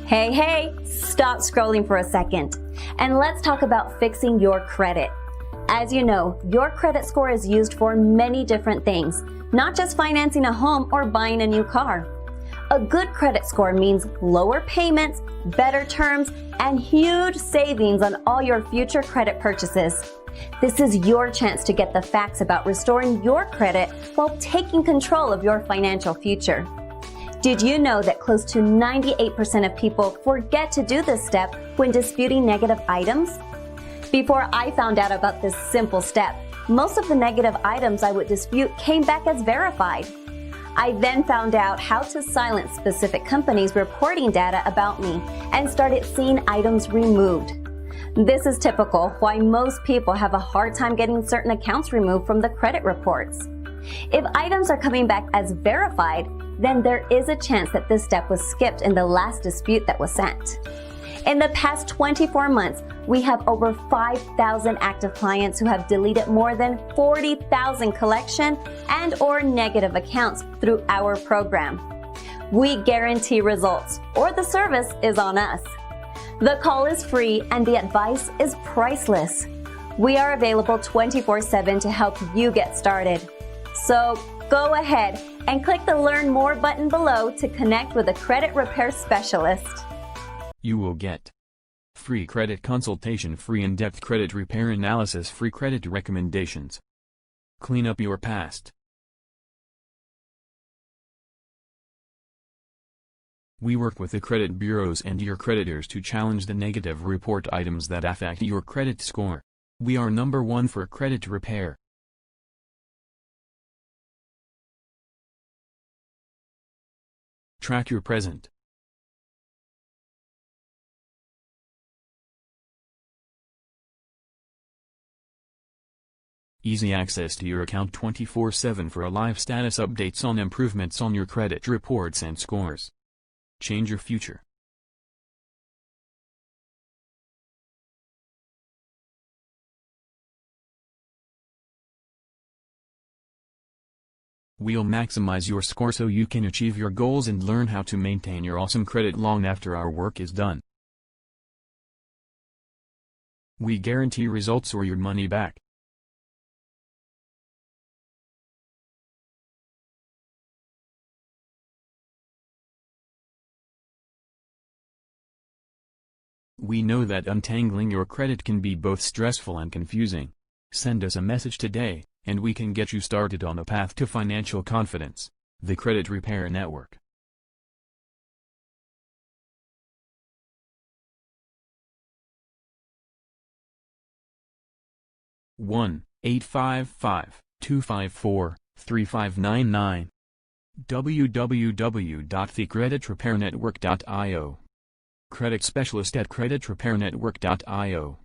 Hey, stop scrolling for a second. And let's talk about fixing your credit. As you know, your credit score is used for many different things, not just financing a home or buying a new car. A good credit score means lower payments, better terms, and huge savings on all your future credit purchases. This is your chance to get the facts about restoring your credit while taking control of your financial future. Did you know that close to 98% of people forget to do this step when disputing negative items? Before I found out about this simple step, most of the negative items I would dispute came back as verified. I then found out how to silence specific companies reporting data about me and started seeing items removed. This is typical why most people have a hard time getting certain accounts removed from the credit reports. If items are coming back as verified, then there is a chance that this step was skipped in the last dispute that was sent. In the past 24 months, we have over 5,000 active clients who have deleted more than 40,000 collection and/or negative accounts through our program. We guarantee results, or the service is on us. The call is free and the advice is priceless. We are available 24/7 to help you get started. So go ahead and click the Learn More button below to connect with a credit repair specialist. You will get free credit consultation, free in-depth credit repair analysis, free credit recommendations. Clean up your past. We work with the credit bureaus and your creditors to challenge the negative report items that affect your credit score. We are number one for credit repair. Track your present. Easy access to your account 24/7 for a live status updates on improvements on your credit reports and scores. Change your future. We'll maximize your score so you can achieve your goals and learn how to maintain your awesome credit long after our work is done. We guarantee results or your money back. We know that untangling your credit can be both stressful and confusing. Send us a message today, and we can get you started on a path to financial confidence. The Credit Repair Network. (1-855-254-3599) www.thecreditrepairnetwork.io. Credit specialist at creditrepairnetwork.io.